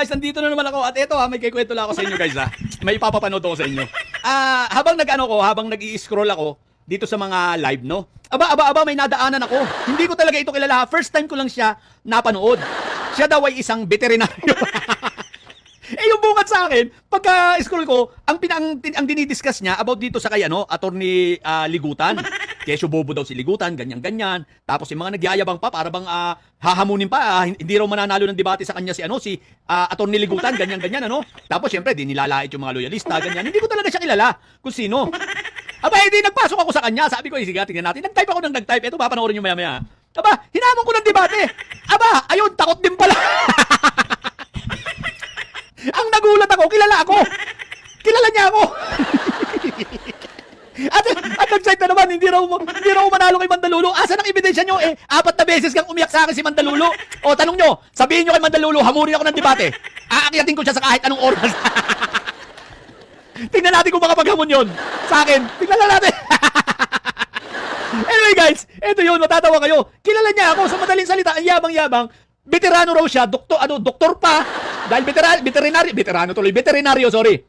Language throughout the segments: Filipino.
guys, nandito na naman ako. At eto may kikwento lang ako sa inyo guys May ipapapanood ako sa inyo. Habang nag-i-scroll ako dito sa mga live, no? May nadaanan ako. Hindi ko talaga ito kilala. First time ko lang siya napanood. Siya daw ay isang veterinaryo. Yung bungat sa akin, pagka-scroll ko, ang dinidiscuss niya about dito sa kay attorney Ligutan. Kesyo bobo daw si Ligutan, ganyan-ganyan. Tapos yung mga nagyayabang pa, para bang hahamunin pa, hindi raw mananalo ng debate sa kanya si attorney Ligutan, ganyan-ganyan, Tapos syempre, di nilalait yung mga loyalista, ganyan. Hindi ko talaga siya kilala kung sino. Hindi nagpasok ako sa kanya. Sabi ko, sige, tingnan natin. Nag-type ako ng nag-type. Ito, papanoorin nyo maya-maya. Hinamon ko ng debate. Ayun, takot din pala. Ang nagulat ako, kilala ako. Kilala niya ako. At nag-site na naman, hindi raw manalo kay Mandalulo. Asan ang ebidensya nyo? 4 na beses kang umiyak sa akin si Mandalulo. O, tanong nyo, sabihin nyo kay Mandalulo, hamurin ako ng debate. Aakyatin ko siya sa kahit anong oras. Tingnan natin kung makapaghamon yun sa akin. Tingnan na natin. Anyway guys, eto yun, matatawa kayo. Kilala niya ako sa madaling salita, ang yabang-yabang. Veterano raw siya, doktor pa. Dahil veterinaryo, sorry.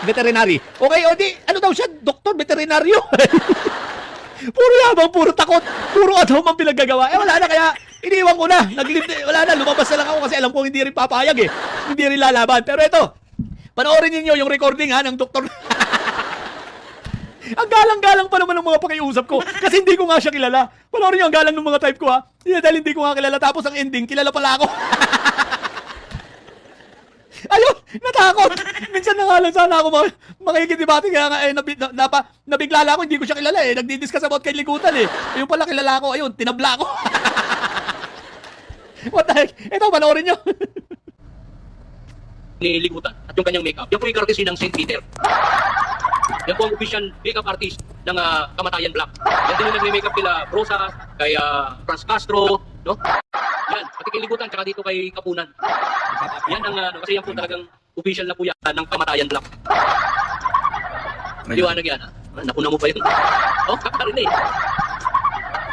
Veterinary. Okay, o di, daw siya? Doktor, veterinaryo. Puro yabang, puro takot, puro ang pinaggagawa. Wala na, kaya iniwan ko na. Wala na, lumabas na lang ako kasi alam ko hindi rin papayag Hindi rin lalaban. Pero ito, panoorin niyo yung recording ng doktor. Ang galang-galang pa naman ng mga pakiusap ko kasi hindi ko nga siya kilala. Panoorin niyo ang galang ng mga type ko dahil hindi ko nga kilala. Tapos ang ending, kilala pala ako. Ayun, natakot. Minsan na nga lang sana ako makikidebate kaya nga nabigla lang ako, hindi ko siya kilala Nagdi-discuss about kay Ligutan Ayun pala kilala ko, ayun, tinabla ko. What the heck? Ito, panoorin niyo. Ni Ligutan at yung kanyang makeup. Yan po yung courtesy ng St. Peter. Yan po ang official makeup artist ng Kamatayan Black. Yan din yung nagme-makeup kila Rosas, kay Franz Castro, no? Yan, pati kay Ligutan, tsaka dito kay Kapunan. Yan ang, kasi yan po talagang official na po yan ng Kamatayan Black. Liwanag yan, Napuna mo pa yun. Kapal rin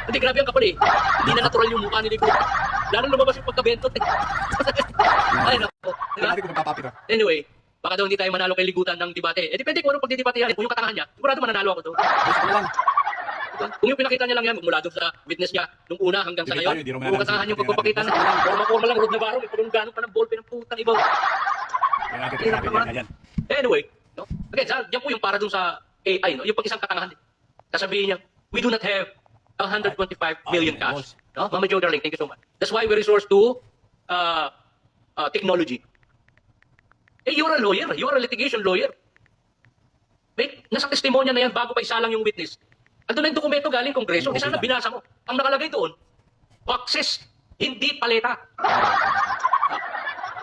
Hindi, grabe ang kapal Hindi na natural yung mukha ni Ligutan. Lalo lumabas yung pagkabentot Ay, nako. Anyway, baka daw hindi tayo manalo kay Ligutan ng debate. Depende kung anong pagdidebate yan. Kung yung katangahan niya, sigurado mananalo ako doon. Kung yung pinakita niya lang yan, mula doon sa witness niya, nung una hanggang sa ngayon, kung katangahan yung pagpapakita na, forma lang, Rod Navarro, may pulong pa ng ballpen ng putang ibaw. Anyway, again, yan po yung para doon sa AI, yung pag-isang katangahan. Sasabihin niya, we do not have 125 million cash. Mama Joe Darling, thank you so much. That's why we resource to technology. You're a lawyer. You're a litigation lawyer. Nasa testimonya na yan bago pa isa lang yung witness. Ando na yung dokumento galing Kongreso. Sana binasa mo. Ang nakalagay doon, boxes, hindi paleta.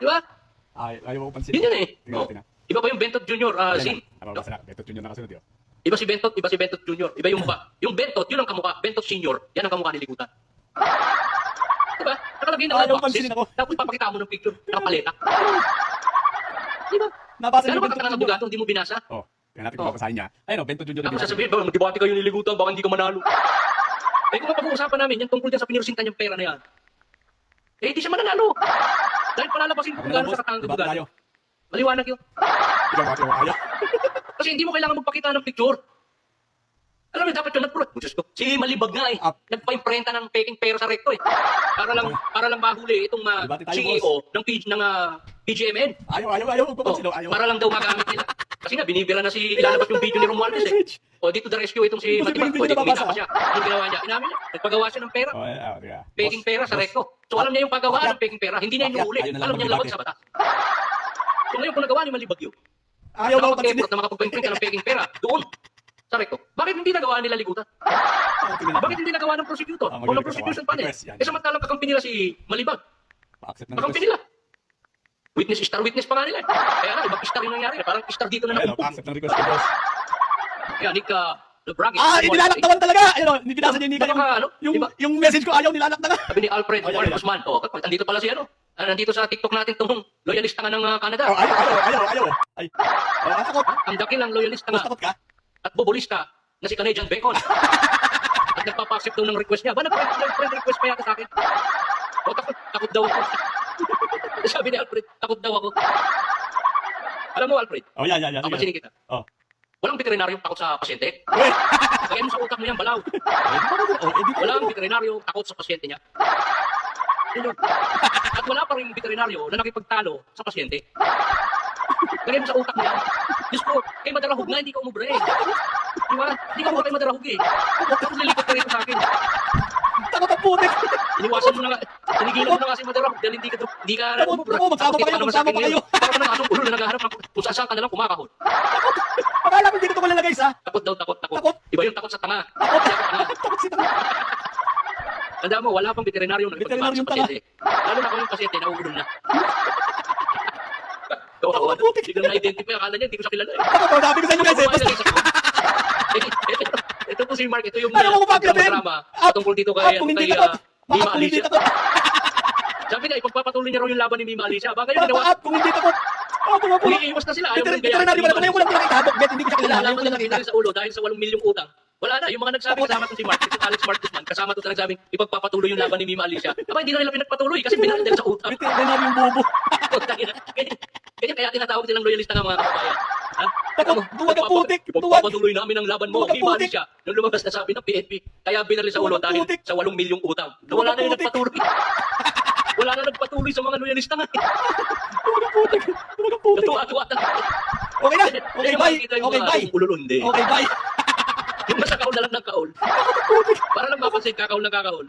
Di ba? Ayaw ko pansin. Yun Iba pa yung Bentot Jr. Scene. Bentot Jr. na kasunod yun. Iba si Bentot Jr. Iba yung mukha. Yung Bentot, yun ang kamukha. Bentot Senior, yan ang kamukha ni Ligutan. Diba? Nakalagay na boxes. Tapos papakita mo ng picture. Nakapaleta. Diba? Nabasa niyo ka ng abogado, hindi mo binasa? Kaya natin kung babasahin niya. Ayun, Bentot Jr. Tapos sasabihin ba, mag-debate kayo ni Ligutan, baka hindi ka manalo. Kung mapag-uusapan namin, yan tungkol dyan sa pinirsintan niyang pera na yan. Hindi siya mananalo. Dahil palalabasin ko kung gano'n sa katangang abogado. Maliwanag yun. Kasi hindi mo kailangan magpakita ng picture. Alam mo, dapat yun, si Malibag nga nagpa-imprenta ng peking pera sa recto Para lang mahuli itong CEO ng PGMN. Ayaw. Para lang daw magamit nila. Kasi nga, binibira na ilalabas yung video ni Romualdez dito the rescue itong si Malibag. Kumita pa siya. Yung ginawa niya, inamin niya, nagpagawa siya ng pera. Peking pera sa recto. So alam niya yung paggawa ng peking pera, hindi niya inuuli. Alam niya labag sa batas. So ngayon, kung nagawa ni Malibag yun, nakapag-effort na makapag-imprint ng peking pera, doon. Sa recto. Bakit hindi nagawa nila Ligutan? Bakit hindi nagawa ng prosecutor? O ng prosecution panel? Samantalang kakampi nila si Malibag. Kakampi nila. Star witness pa nga nila. Kaya nga, ibang star yung nangyari. Parang star dito na nakumpong. Accept ng request ko, boss. Kaya, Nick, Braggett. Nilalaktawan talaga! Hindi binasa niya Nika yung message ko, ayaw nilalaktawan. Sabi ni Alfred Guzman, nandito pala si nandito sa TikTok natin itong loyalista nga ng Canada. Ayaw. Ang dakilang loyalista nga. Takot ka? At bobolista na si Canadian Bacon. At nagpapa-accept daw ng request niya. Ba, nag-friend request pa yata sa akin? O takot daw ako. Sabi ni Alfred, takot daw ako. Alam mo, Alfred, Oh, yan. papansinin kita. Oh. Walang veterinaryong takot sa pasyente. Uy! Kaya mo sa utak mo yan, balaw. Walang veterinaryong takot sa pasyente niya. Yun yun. At wala pa rin veterinaryo na nakipagtalo sa pasyente. Kaya mo sa utak mo yan. Diyos ko, kay madarahog na, hindi ka umubra eh. Di ba? Hindi ka umubra kay madarahog eh. Tapos lilipat ka rito sa akin. Takot ang putik! Iniwasan mo na nga. Tinigilan mo na nga si madarahog dahil hindi ka Takot ako, magsama pa kayo. Parang ka ng asong ulo na naghaharap ng kung saan ka na lang kumakahon. Akala ko hindi ko ito malalagay sa. Takot daw, takot. Takot? Iba yung takot sa tanga. Takot si tanga. Tanda mo, wala pang veterinaryo na nagpagpapalak sa pasyente. Lalo na kung yung pasyente nauulong na. Kawawa na. Hindi ko na-identify. Akala niya, hindi ko siya kilala eh. Takot, sabi ko sa inyo guys eh. Basta. Ito po si Mark, ito yung Ano mo pakilatin? drama tungkol dito kay Kung hindi takot. Mima Kung hindi Alicia. takot. Sabi niya, ipagpapatuloy niya raw yung laban ni Mima Alicia. Bagay yung ginawa. Kung hindi takot. Umiiwas na sila. Ayaw mo rin kaya. Veterinary wala ko na yung walang pinakita. Bet, hindi ko siya kilala. Nalaman Yung na walang nakita nakita. sa ulo dahil sa 8 milyong utang. Wala na. Yung mga nagsabi kasama to si Mark, si Alex Mark Guzman, kasama to sa nagsabing ipagpapatuloy yung laban ni Mima Alicia. Aba, hindi na nila pinagpatuloy kasi binandel sa utang. Veterinary yung bobo. Ganyan kaya tinatawag silang loyalista ng mga kababayan. Ha? Takot, duwag ang putik, duwag. Ipagpapatuloy namin ang laban mo, Duwag ang Mima putik. Alicia. Nung lumabas na sabi ng PNP, kaya binaril sa ulo Duwag ang dahil putik. sa 8 milyong utang. Duwag Wala ang na yung putik. nagpatuloy. Wala na nagpatuloy sa mga loyalista nga. Duwag ang putik. Duwag ang putik. Natuwa-tuwa talaga. Okay na. Okay, Yung bye. makikita yung Okay, mga bye. ululundi. Okay, bye. Yung nasa kaul na lang ng kaul. Para lang mapansin, kakaul na kakaul.